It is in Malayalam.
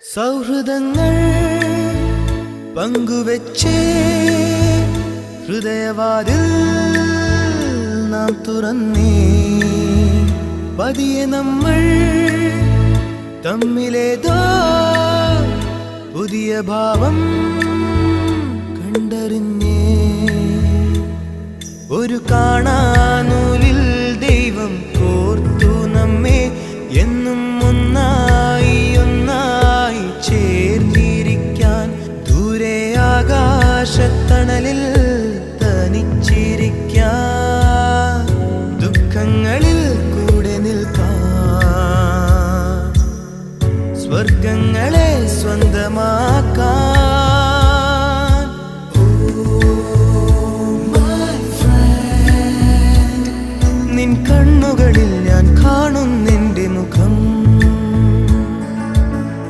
സൗഹൃദങ്ങൾ പങ്കുവെച്ചേ ഹൃദയവാതിൽ നാം തുറന്നേ പതിയെ നമ്മൾ തമ്മിലേതോ പുതിയ ഭാവം കണ്ടറിഞ്ഞേ ഒരു കാണാനൂലിൽ ദൈവം കോർത്തു നമ്മെ എന്നും ഒന്നായി ഒന്നായി ചേർന്നിരിക്കാൻ ദൂരെ ആകാശത്തണലിൽ തനിച്ചിരിക്കാൻ ദുഃഖങ്ങളിൽ കൂടെ നിൽക്കാൻ സ്വർഗങ്ങളെ സ്വന്തമാക്കാൻ നിൻ കണ്ണുകളിൽ ഞാൻ കാണുന്നില്ല